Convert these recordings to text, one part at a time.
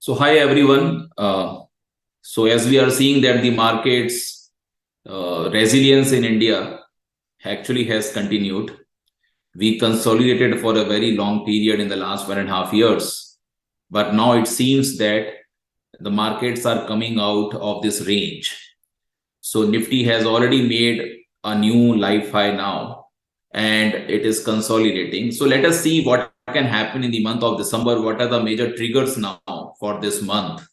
So hi everyone. So as we are seeing that the markets resilience in India actually has continued. We consolidated for a very long period in the last 1.5 years, but now it seems that the markets are coming out of this range. So Nifty has already made a new life high now, and it is consolidating. So let us see what can happen in the month of December. What are the major triggers now for this month?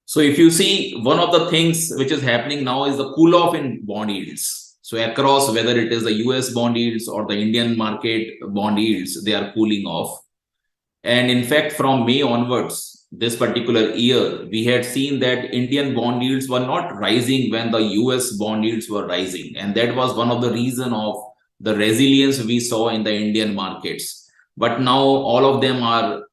So if you see, one of the things which is happening now is the cool off in bond yields. So across, whether it is the US bond yields or the Indian market bond yields, they are cooling off. And in fact, from May onwards, this particular year, we had seen that Indian bond yields were not rising when the US bond yields were rising. And that was one of the reasons of the resilience we saw in the Indian markets. But now all of them are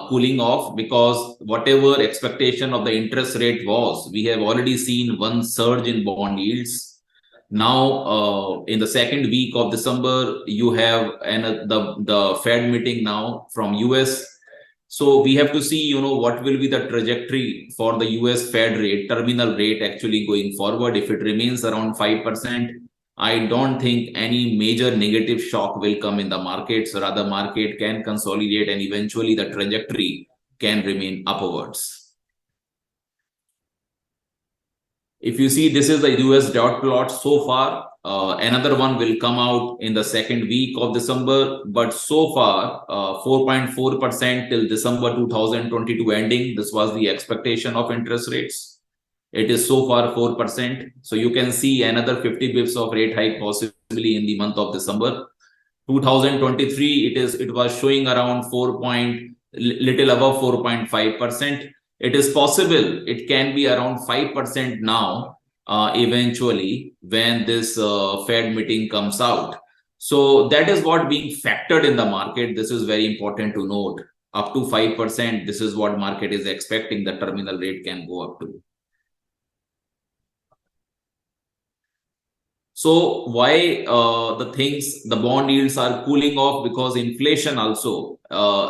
cooling off, because whatever expectation of the interest rate was, we have already seen one surge in bond yields. Now, in the second week of December, you have the Fed meeting now from US. So we have to see, what will be the trajectory for the US Fed rate, terminal rate actually going forward. If it remains around 5%, I don't think any major negative shock will come in the markets. Rather, market can consolidate and eventually the trajectory can remain upwards. If you see, this is the US dot plot so far. Another one will come out in the second week of December, but so far 4.4% till December 2022 ending. This was the expectation of interest rates. It is so far 4%. So you can see another 50 bips of rate hike possibly in the month of December. 2023, it was showing around little above 4.5%. It is possible it can be around 5% now, eventually, when this Fed meeting comes out. So that is what being factored in the market. This is very important to note. Up to 5%, this is what market is expecting the terminal rate can go up to. So why the bond yields are cooling off? Because inflation also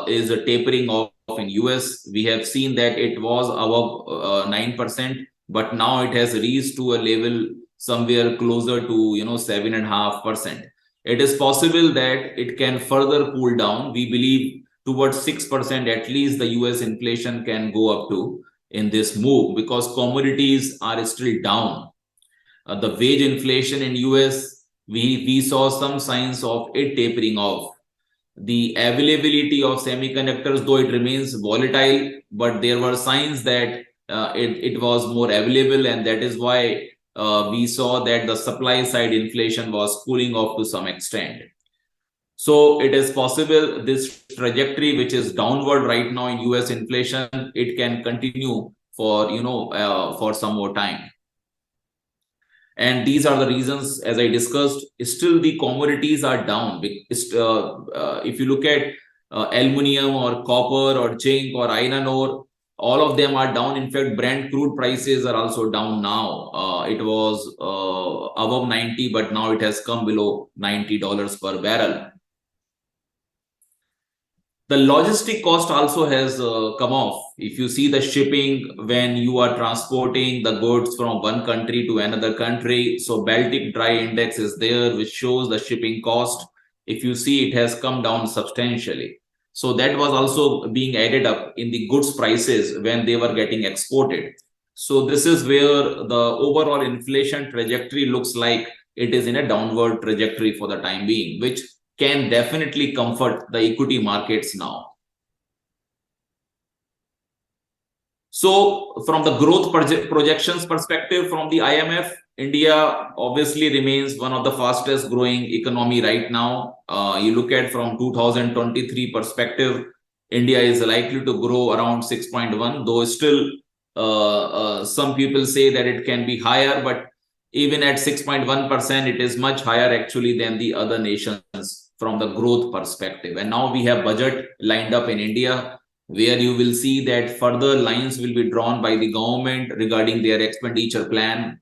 is a tapering off in US. We have seen that it was above 9%, but now it has reached to a level somewhere closer to 7.5%. It is possible that it can further cool down. We believe towards 6% at least the US inflation can go up to in this move, because commodities are still down. The wage inflation in US, we saw some signs of it tapering off. The availability of semiconductors, though it remains volatile, but there were signs that it was more available, and that is why we saw that the supply side inflation was cooling off to some extent. So it is possible this trajectory, which is downward right now in US inflation, it can continue for for some more time. And these are the reasons, as I discussed. Still the commodities are down. If you look at aluminum or copper or zinc or iron ore, all of them are down. In fact, Brent crude prices are also down now. It was above 90, but now it has come below $90 per barrel. The logistic cost also has come off. If you see the shipping, when you are transporting the goods from one country to another country, so Baltic Dry Index is there, which shows the shipping cost. If you see, it has come down substantially. So that was also being added up in the goods prices when they were getting exported. So this is where the overall inflation trajectory looks like it is in a downward trajectory for the time being, which can definitely comfort the equity markets now. So from the growth projections perspective from the IMF, India obviously remains one of the fastest growing economy right now. You look at from 2023 perspective, India is likely to grow around 6.1, though still some people say that it can be higher, but even at 6.1%, it is much higher actually than the other nations from the growth perspective. And now we have budget lined up in India, where you will see that further lines will be drawn by the government regarding their expenditure plan.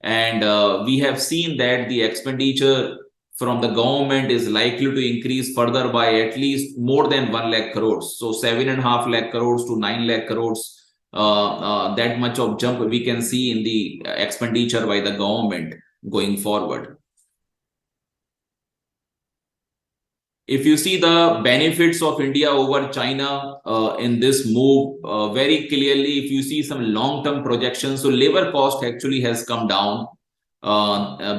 And we have seen that the expenditure from the government is likely to increase further by at least more than 1 lakh crores. So 7.5 lakh crores to 9 lakh crores. That much of jump we can see in the expenditure by the government going forward. If you see the benefits of India over China in this move, very clearly, if you see some long-term projections, so labor cost actually has come down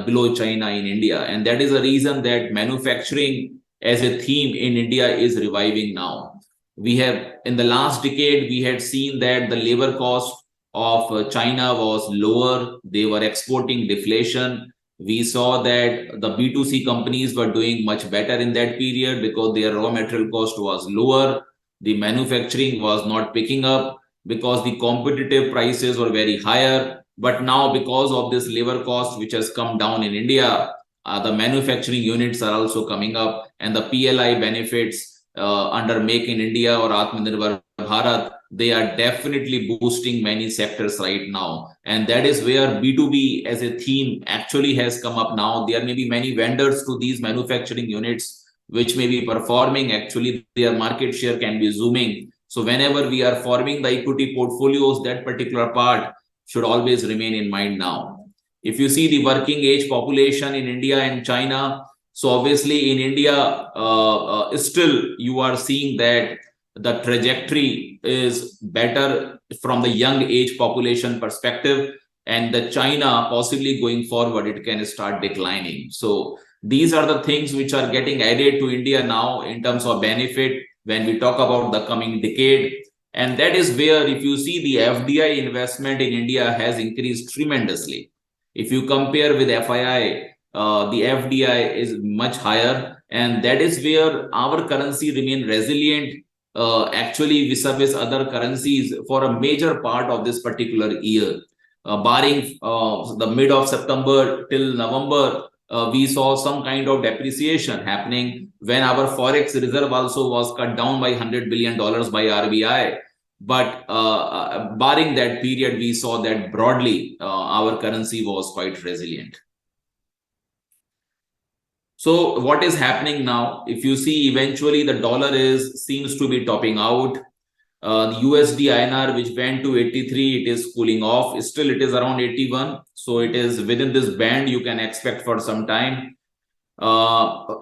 below China in India. And that is the reason that manufacturing as a theme in India is reviving now. We have, in the last decade, we had seen that the labor cost of China was lower. They were exporting deflation. We saw that the B2C companies were doing much better in that period because their raw material cost was lower. The manufacturing was not picking up because the competitive prices were very higher. But now, because of this labor cost, which has come down in India, the manufacturing units are also coming up, and the PLI benefits under Make in India or Atmanirbhar Bharat, they are definitely boosting many sectors right now. And that is where B2B as a theme actually has come up now. There may be many vendors to these manufacturing units which may be performing. Actually, their market share can be zooming. So whenever we are forming the equity portfolios, that particular part should always remain in mind now. If you see the working age population in India and China, so obviously in India, still you are seeing that the trajectory is better from the young age population perspective, and the China possibly going forward, it can start declining. So these are the things which are getting added to India now in terms of benefit when we talk about the coming decade. And that is where, if you see, the FDI investment in India has increased tremendously. If you compare with FII, the FDI is much higher, and that is where our currency remain resilient actually vis-a-vis other currencies for a major part of this particular year. Barring the mid of September till November, we saw some kind of depreciation happening when our forex reserve also was cut down by $100 billion by RBI. But barring that period, we saw that broadly our currency was quite resilient. So what is happening now? If you see, eventually the dollar seems to be topping out. The USD INR, which went to 83, it is cooling off. Still, it is around 81. So it is within this band you can expect for some time.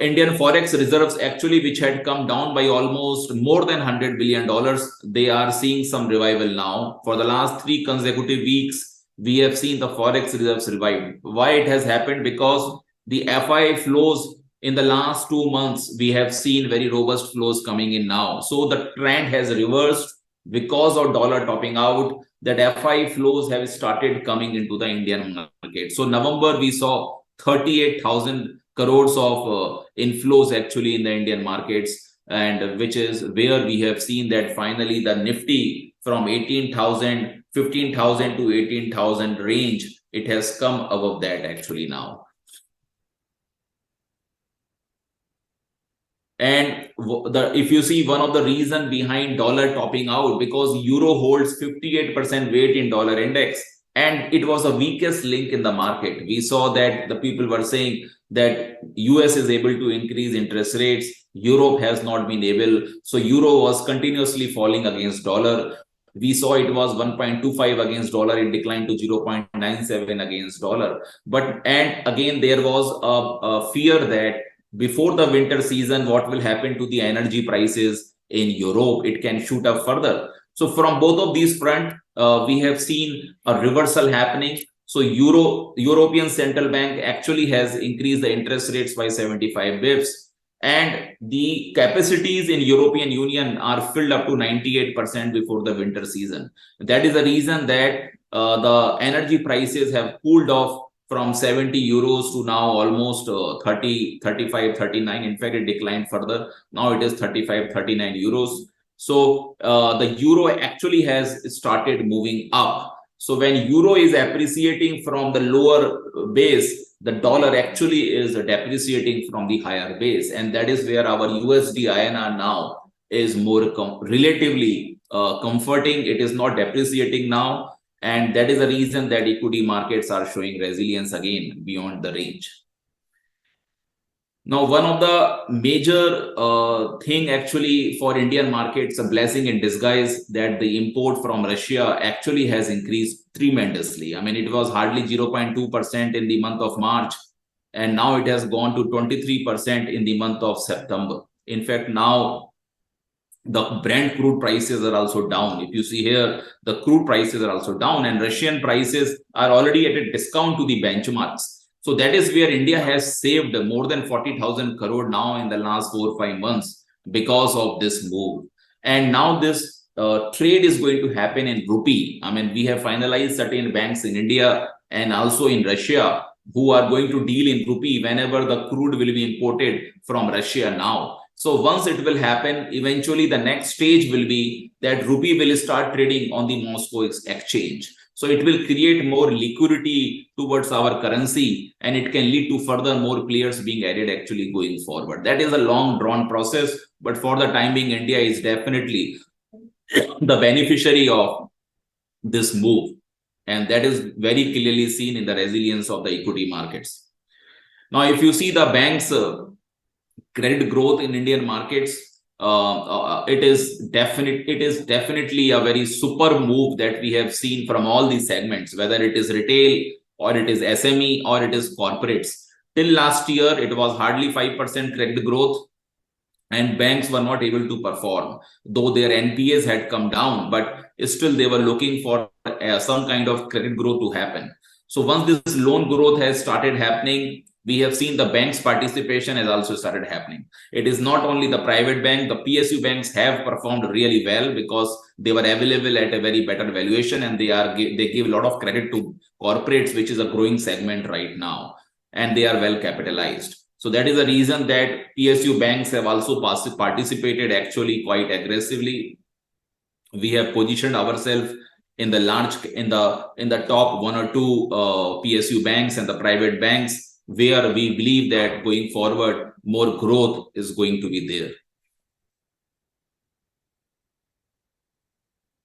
Indian forex reserves actually, which had come down by almost more than $100 billion, they are seeing some revival now. For the last 3 consecutive weeks, we have seen the forex reserves revive. Why it has happened? Because the FI flows in the last 2 months, we have seen very robust flows coming in now. So the trend has reversed because of dollar topping out. That FI flows have started coming into the Indian market. So November, we saw 38,000 crores of inflows actually in the Indian markets, and which is where we have seen that finally the Nifty from 18,000, 15,000 to 18,000 range, it has come above that actually now. And if you see, one of the reason behind dollar topping out, because euro holds 58% weight in dollar index, and it was the weakest link in the market. We saw that the people were saying that US is able to increase interest rates, Europe has not been able. So euro was continuously falling against dollar. We saw it was 1.25 against dollar, it declined to 0.97 against dollar. And again, there was a fear that before the winter season, what will happen to the energy prices in Europe? It can shoot up further. So from both of these fronts, we have seen a reversal happening. So European Central Bank actually has increased the interest rates by 75 bips. And the capacities in European Union are filled up to 98% before the winter season. That is the reason that the energy prices have cooled off from 70 euros to now almost 30, 35, 39. In fact, it declined further. Now it is 35, 39 euros. So the euro actually has started moving up. So when euro is appreciating from the lower base, the dollar actually is depreciating from the higher base. And that is where our USD INR now is more relatively comforting. It is not depreciating now. And that is the reason that equity markets are showing resilience again beyond the range. Now, one of the major thing actually for Indian markets, a blessing in disguise, that the import from Russia actually has increased tremendously. I mean, it was hardly 0.2% in the month of March, and now it has gone to 23% in the month of September. In fact, now the Brent crude prices are also down. If you see here, the crude prices are also down, and Russian prices are already at a discount to the benchmarks. So that is where India has saved more than 40,000 crore now in the last 4 or 5 months because of this move. And now this trade is going to happen in rupee. I mean, we have finalized certain banks in India and also in Russia who are going to deal in rupee whenever the crude will be imported from Russia now. So once it will happen, eventually the next stage will be that rupee will start trading on the Moscow exchange. So it will create more liquidity towards our currency, and it can lead to further more players being added actually going forward. That is a long drawn process, but for the time being, India is definitely the beneficiary of this move. And that is very clearly seen in the resilience of the equity markets. Now, if you see the banks' credit growth in Indian markets, it is definitely a very super move that we have seen from all these segments, whether it is retail or it is SME or it is corporates. Till last year, it was hardly 5% credit growth, and banks were not able to perform, though their NPAs had come down, but still they were looking for some kind of credit growth to happen. So once this loan growth has started happening, we have seen the bank's participation has also started happening. It is not only the private bank, the PSU banks have performed really well because they were available at a very better valuation, and they give a lot of credit to corporates, which is a growing segment right now, and they are well capitalized. So that is the reason that PSU banks have also participated actually quite aggressively. We have positioned ourselves in the top one or two PSU banks and the private banks, where we believe that going forward more growth is going to be there.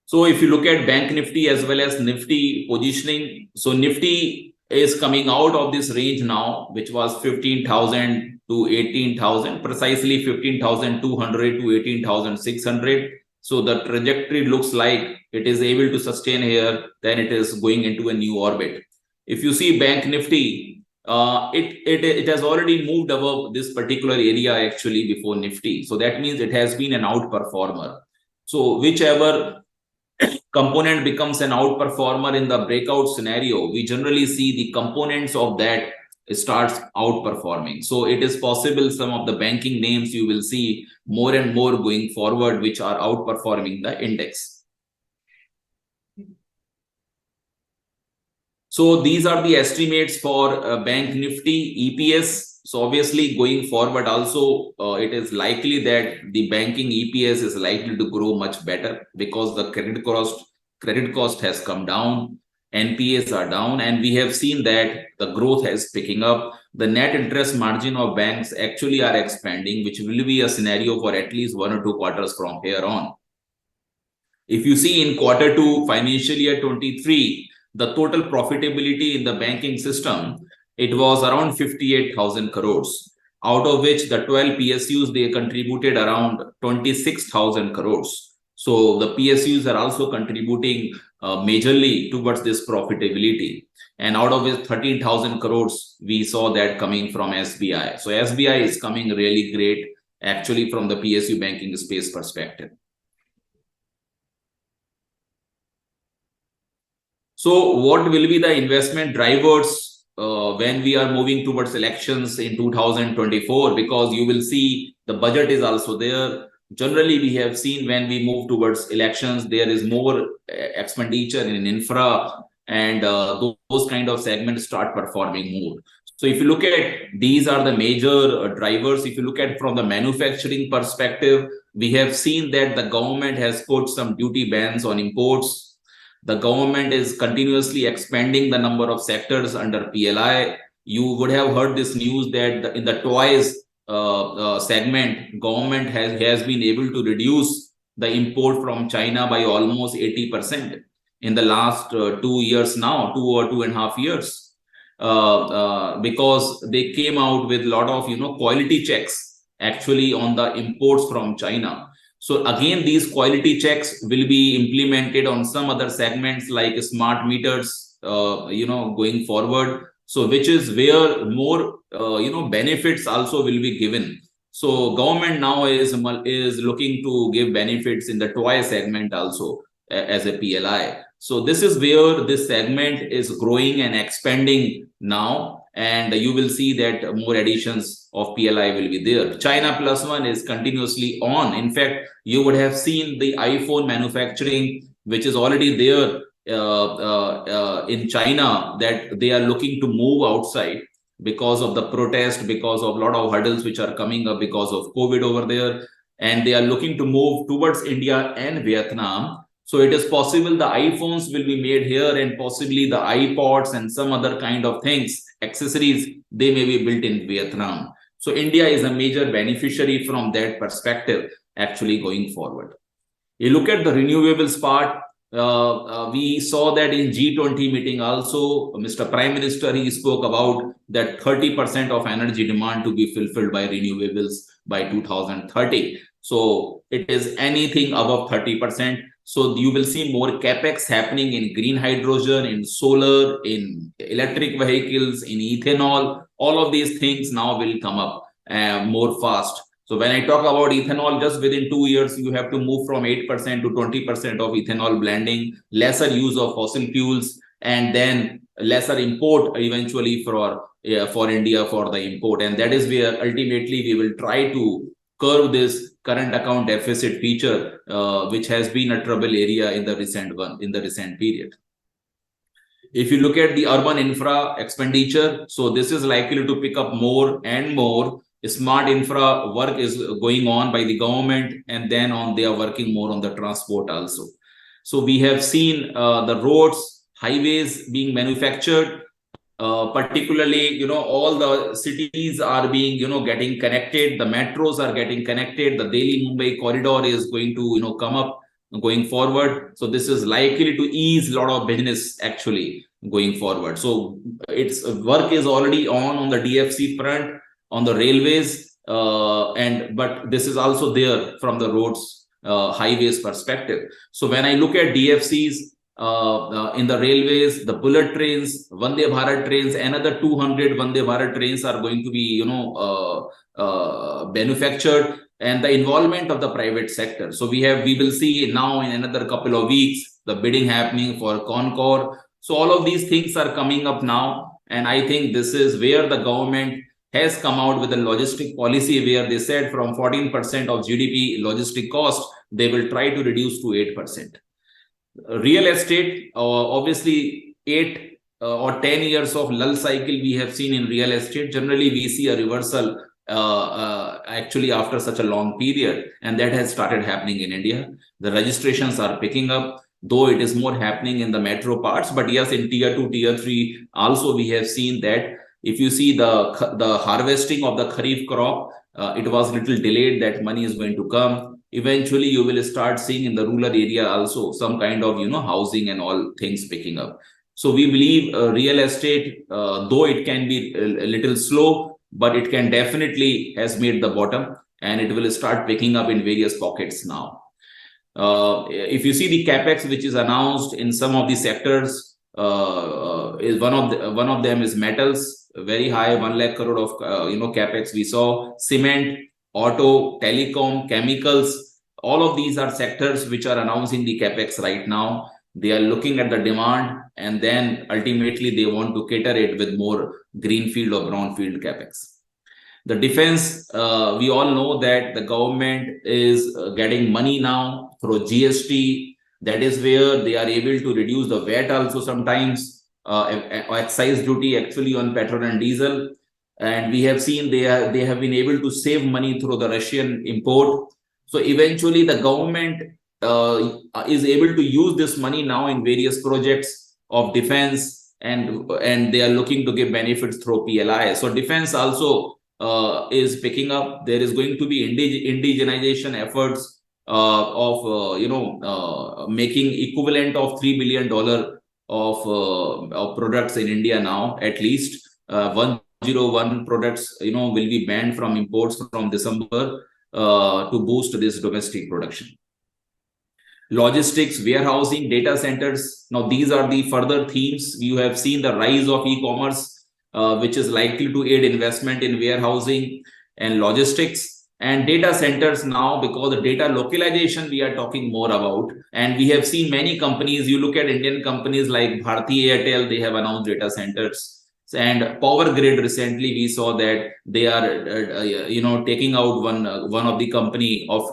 So if you look at Bank Nifty as well as Nifty positioning, so Nifty is coming out of this range now, which was 15,000 to 18,000, precisely 15,200 to 18,600. So the trajectory looks like it is able to sustain here, then it is going into a new orbit. If you see Bank Nifty, it has already moved above this particular area actually before Nifty. So that means it has been an outperformer. So whichever component becomes an outperformer in the breakout scenario, we generally see the components of that starts outperforming. So it is possible some of the banking names you will see more and more going forward, which are outperforming the index. So these are the estimates for Bank Nifty EPS. So obviously going forward also, it is likely that the banking EPS is likely to grow much better because the credit cost has come down, NPAs are down, and we have seen that the growth is picking up. The net interest margin of banks actually are expanding, which will be a scenario for at least 1 or 2 quarters from here on. If you see in Q2 financial year 23, the total profitability in the banking system, it was around 58,000 crores, out of which the 12 PSUs, they contributed around 26,000 crores. So the PSUs are also contributing majorly towards this profitability. And out of which 13,000 crores, we saw that coming from SBI. So SBI is coming really great actually from the PSU banking space perspective. So what will be the investment drivers when we are moving towards elections in 2024? Because you will see the budget is also there. Generally, we have seen when we move towards elections, there is more expenditure in infra, and those kind of segments start performing more. So if you look at, these are the major drivers. If you look at from the manufacturing perspective, we have seen that the government has put some duty bans on imports. The government is continuously expanding the number of sectors under PLI. You would have heard this news that in the toys segment, government has been able to reduce the import from China by almost 80% in the last 2 years now, 2 or 2.5 years. because they came out with a lot of quality checks actually on the imports from China. So again, these quality checks will be implemented on some other segments like smart meters, going forward. So which is where more, benefits also will be given. So government now is looking to give benefits in the toy segment also as a PLI. So this is where this segment is growing and expanding now, and you will see that more additions of PLI will be there. China Plus One is continuously on. In fact, you would have seen the iPhone manufacturing, which is already there in China, that they are looking to move outside because of the protest, because of a lot of hurdles which are coming up because of COVID over there. And they are looking to move towards India and Vietnam. So it is possible the iPhones will be made here, and possibly the iPods and some other kind of things, accessories, they may be built in Vietnam. So India is a major beneficiary from that perspective, actually going forward. You look at the renewables part, we saw that in G20 meeting also, Mr. Prime Minister, he spoke about that 30% of energy demand to be fulfilled by renewables by 2030. So it is anything above 30%. So you will see more capex happening in green hydrogen, in solar, in electric vehicles, in ethanol. All of these things now will come up more fast. So when I talk about ethanol, just within 2 years, you have to move from 8% to 20% of ethanol blending, lesser use of fossil fuels, and then lesser import eventually for India for the import. And that is where ultimately we will try to curb this current account deficit feature, which has been a trouble area in the recent period. If you look at the urban infra expenditure, so this is likely to pick up more and more. Smart infra work is going on by the government, and then they are working more on the transport also. So we have seen the roads, highways being manufactured, particularly, all the cities are being, getting connected. The metros are getting connected. The Delhi-Mumbai corridor is going to, come up going forward. So this is likely to ease a lot of business actually going forward. So its work is already on the DFC front, on the railways, but this is also there from the roads, highways perspective. So when I look at DFCs, in the railways, the bullet trains, Vande Bharat trains, another 200 Vande Bharat trains are going to be, manufactured, and the involvement of the private sector. So we will see now in another couple of weeks, the bidding happening for Concor. So all of these things are coming up now. And I think this is where the government has come out with a logistic policy where they said from 14% of GDP logistic cost, they will try to reduce to 8%. Real estate, obviously 8 or 10 years of lull cycle we have seen in real estate. Generally, we see a reversal actually after such a long period, and that has started happening in India. The registrations are picking up, though it is more happening in the metro parts. But yes, in tier 2, tier 3 also we have seen that. If you see the harvesting of the Kharif crop, it was little delayed, that money is going to come. Eventually, you will start seeing in the rural area also some kind of, housing and all things picking up. So we believe real estate, though it can be a little slow, but it can definitely has made the bottom, and it will start picking up in various pockets now. If you see the capex which is announced in some of the sectors, is one of them is metals, very high, 1 lakh crore of capex we saw. Cement, auto, telecom, chemicals, all of these are sectors which are announcing the capex right now. They are looking at the demand, and then ultimately they want to cater it with more greenfield or brownfield capex. The defense, we all know that the government is getting money now through GST. That is where they are able to reduce the VAT also sometimes, excise duty actually on petrol and diesel. And we have seen they have been able to save money through the Russian import. So eventually the government is able to use this money now in various projects of defense, and they are looking to give benefits through PLI. So defense also is picking up. There is going to be indigenization efforts of making equivalent of $3 billion of products in India now. At least 101 products, will be banned from imports from December to boost this domestic production. Logistics, warehousing, data centers. Now, these are the further themes. You have seen the rise of e-commerce, which is likely to aid investment in warehousing and logistics, and data centers now, because the data localization we are talking more about. And we have seen many companies, you look at Indian companies like Bharti, Airtel, they have announced data centers. And Power Grid, recently we saw that they are taking out one of the company of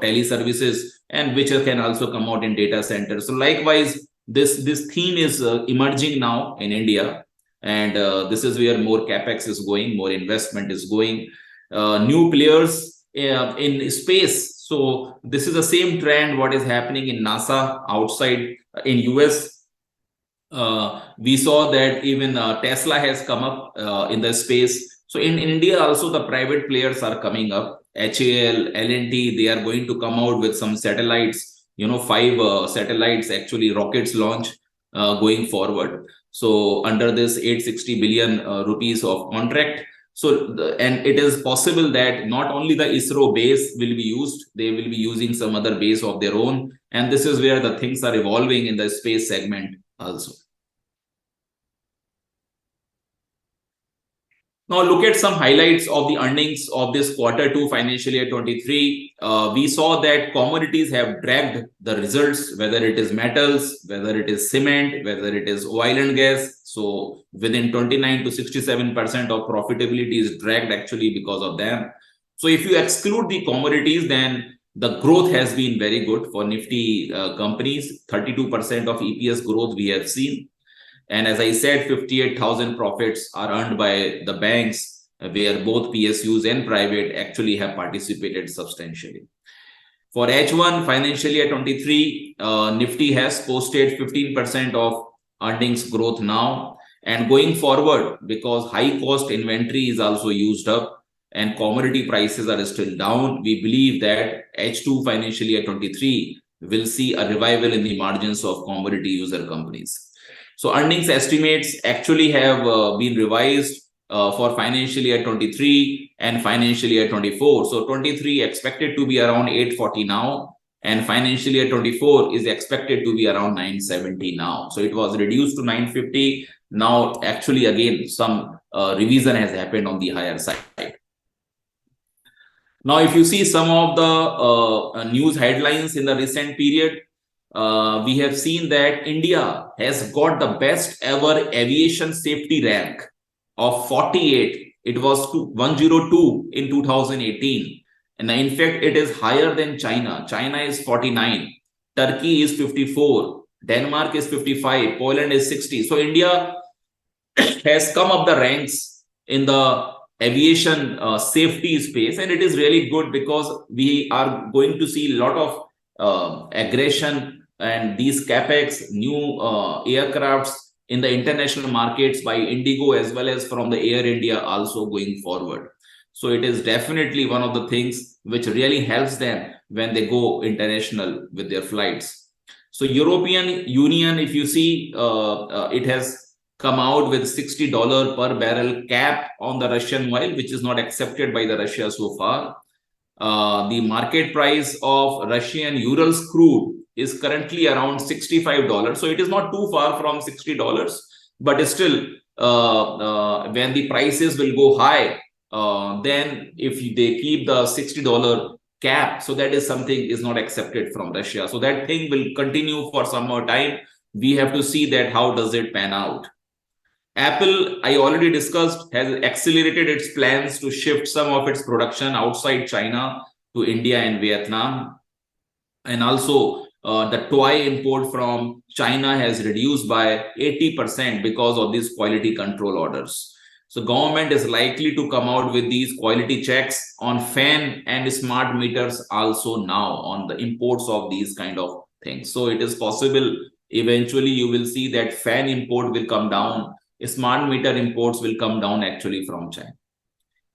teleservices, and which can also come out in data centers. So likewise, this theme is emerging now in India, and this is where more capex is going, more investment is going. New players in space. So this is the same trend what is happening in NASA outside in US. We saw that even Tesla has come up in the space. So in India also, the private players are coming up. HAL, L&T, they are going to come out with some satellites, 5 satellites, actually rockets launch going forward. So under this 860 billion rupees of contract. So, and it is possible that not only the ISRO base will be used, they will be using some other base of their own. And this is where the things are evolving in the space segment also. Now look at some highlights of the earnings of this Q2 financial year 23. We saw that commodities have dragged the results, whether it is metals, whether it is cement, whether it is oil and gas. So within 29 to 67% of profitability is dragged actually because of them. So if you exclude the commodities, then the growth has been very good for Nifty companies. 32% of EPS growth we have seen. And as I said, 58,000 profits are earned by the banks, where both PSUs and private actually have participated substantially. For H1 financial year 23, Nifty has posted 15% of earnings growth now. And going forward, because high cost inventory is also used up and commodity prices are still down, we believe that H2 financial year 23 will see a revival in the margins of commodity user companies. So earnings estimates actually have been revised for financial year 23 and financial year 24. So 23 expected to be around 840 now, and financial year 24 is expected to be around 970 now. So it was reduced to 950. Now actually again some revision has happened on the higher side. Now if you see some of the news headlines in the recent period, we have seen that India has got the best ever aviation safety rank of 48. It was 102 in 2018. And in fact, it is higher than China. China is 49. Turkey is 54. Denmark is 55. Poland is 60. So India has come up the ranks in the aviation safety space. And it is really good because we are going to see a lot of aggression and these capex, new aircrafts in the international markets by Indigo as well as from the Air India also going forward. So it is definitely one of the things which really helps them when they go international with their flights. So European Union, if you see, it has come out with $60 per barrel cap on the Russian oil, which is not accepted by the Russia so far. The market price of Russian Urals crude is currently around $65. So it is not too far from $60, but still, when the prices will go high, then if they keep the $60 cap, so that is something is not accepted from Russia. So that thing will continue for some more time. We have to see that how does it pan out. Apple, I already discussed, has accelerated its plans to shift some of its production outside China to India and Vietnam. And also, the toy import from China has reduced by 80% because of these quality control orders. So government is likely to come out with these quality checks on fan and smart meters also now on the imports of these kind of things. So it is possible eventually you will see that fan import will come down. Smart meter imports will come down actually from China.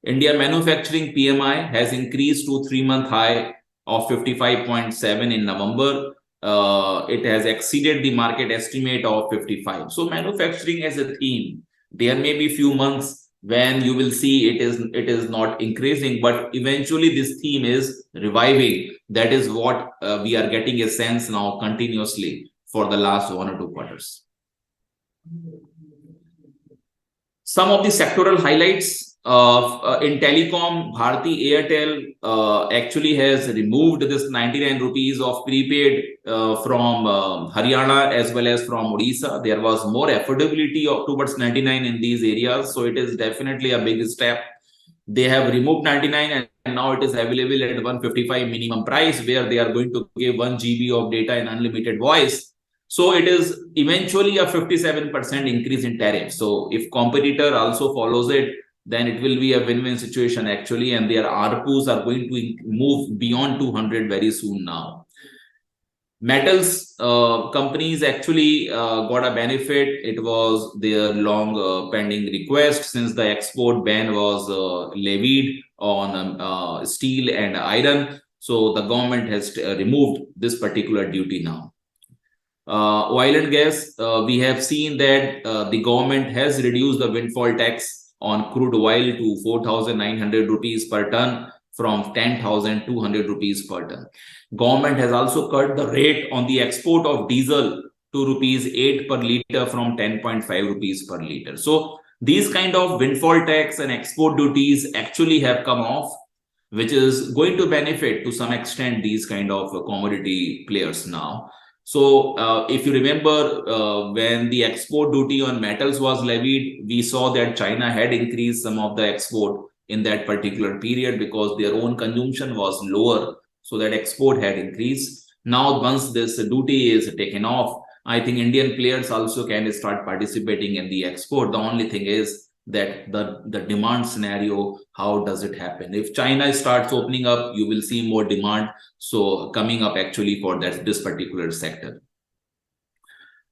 India manufacturing PMI has increased to 3-month high of 55.7 in November. it has exceeded the market estimate of 55. So manufacturing as a theme, there may be few months when you will see it is not increasing, but eventually this theme is reviving. That is what we are getting a sense now continuously for the last 1 or 2 quarters. Some of the sectoral highlights in telecom, Bharti Airtel actually has removed this 99 rupees of prepaid from Haryana as well as from Odisha. There was more affordability towards 99 in these areas. So it is definitely a big step. They have removed 99 and now it is available at 155 minimum price, where they are going to give 1 GB of data and unlimited voice. So it is eventually a 57% increase in tariff. So if competitor also follows it, then it will be a win-win situation actually, and their ARPUs are going to move beyond 200 very soon now. Metals companies actually got a benefit. It was their long pending request, since the export ban was levied on steel and iron. So the government has removed this particular duty now. Oil and gas, we have seen that the government has reduced the windfall tax on crude oil to 4,900 rupees per ton from 10,200 rupees per ton. Government has also cut the rate on the export of diesel to rupees 8 per liter from 10.5 rupees per liter. So these kind of windfall tax and export duties actually have come off, which is going to benefit to some extent these kind of commodity players now. So if you remember, when the export duty on metals was levied, we saw that China had increased some of the export in that particular period because their own consumption was lower. So that export had increased. Now, once this duty is taken off, I think Indian players also can start participating in the export. The only thing is that the demand scenario, how does it happen? If China starts opening up, you will see more demand. So coming up actually for this particular sector.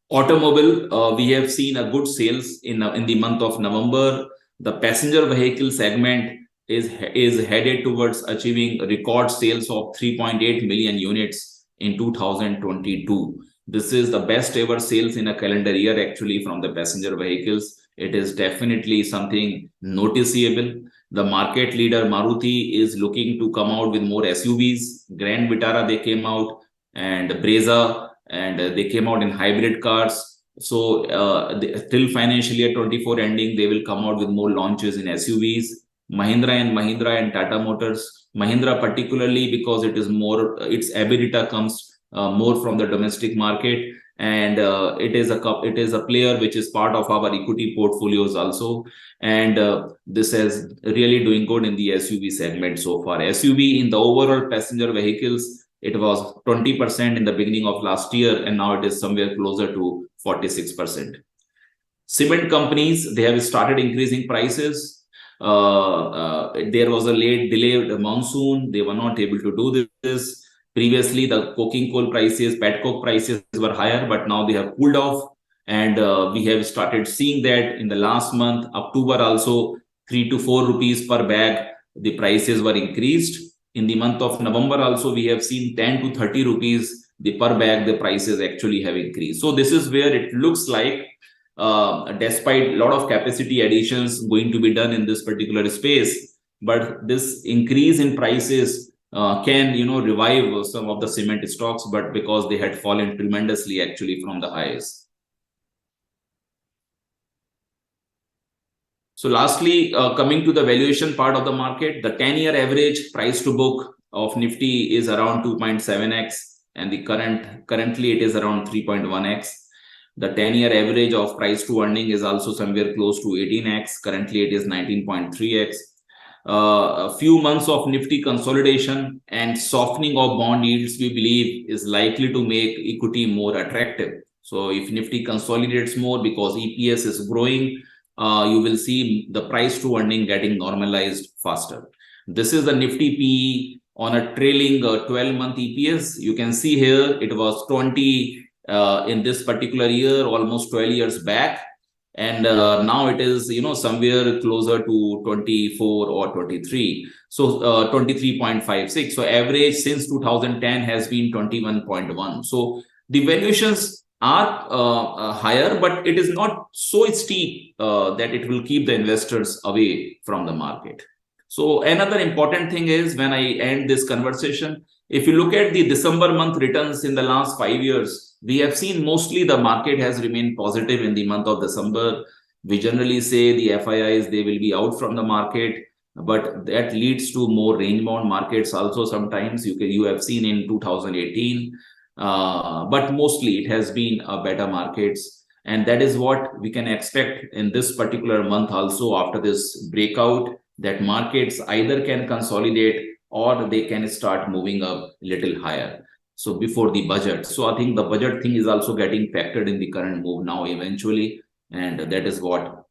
Automobile, we have seen a good sales in the month of November. The passenger vehicle segment is headed towards achieving record sales of 3.8 million units in 2022. This is the best ever sales in a calendar year actually from the passenger vehicles. It is definitely something noticeable. The market leader Maruti is looking to come out with more SUVs. Grand Vitara, they came out, and Brezza, and they came out in hybrid cars. So till financial year 24 ending, they will come out with more launches in SUVs. Mahindra and Tata Motors. Mahindra particularly because it is more, its EBITDA comes more from the domestic market. And it is a player which is part of our equity portfolios also, and this is really doing good in the SUV segment so far. SUV in the overall passenger vehicles, it was 20% in the beginning of last year, and now it is somewhere closer to 46%. Cement companies, they have started increasing prices. There was a late delayed monsoon. They were not able to do this. Previously, the coking coal prices, petcoke prices were higher, but now they have cooled off. And we have started seeing that in the last month, October also, 3 to 4 rupees per bag, the prices were increased. In the month of November also, we have seen 10 to 30 rupees per bag, the prices actually have increased. So this is where it looks like, despite a lot of capacity additions going to be done in this particular space, but this increase in prices can revive some of the cement stocks, but because they had fallen tremendously actually from the highs. So lastly, coming to the valuation part of the market, the 10-year average price to book of Nifty is around 2.7x, and the currently it is around 3.1x. The 10-year average of price to earning is also somewhere close to 18x. Currently it is 19.3x. A few months of Nifty consolidation and softening of bond yields, we believe, is likely to make equity more attractive. So if Nifty consolidates more because EPS is growing, you will see the price to earning getting normalized faster. This is the Nifty PE on a trailing 12-month EPS. You can see here it was 20 in this particular year, almost 12 years back. And now it is, somewhere closer to 24 or 23. So 23.56. So average since 2010 has been 21.1. So the valuations are higher, but it is not so steep that it will keep the investors away from the market. So another important thing is, when I end this conversation, if you look at the December month returns in the last 5 years, we have seen mostly the market has remained positive in the month of December. We generally say the FIIs, they will be out from the market, but that leads to more range bound markets also sometimes. You have seen in 2018, but mostly it has been a better markets. And that is what we can expect in this particular month also, after this breakout, that markets either can consolidate or they can start moving up a little higher. So before the budget. So I think the budget thing is also getting factored in the current move now eventually. And that is what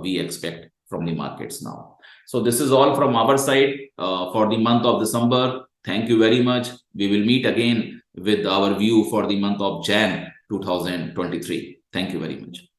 we expect from the markets now. So this is all from our side for the month of December. Thank you very much. We will meet again with our view for the month of Jan 2023. Thank you very much.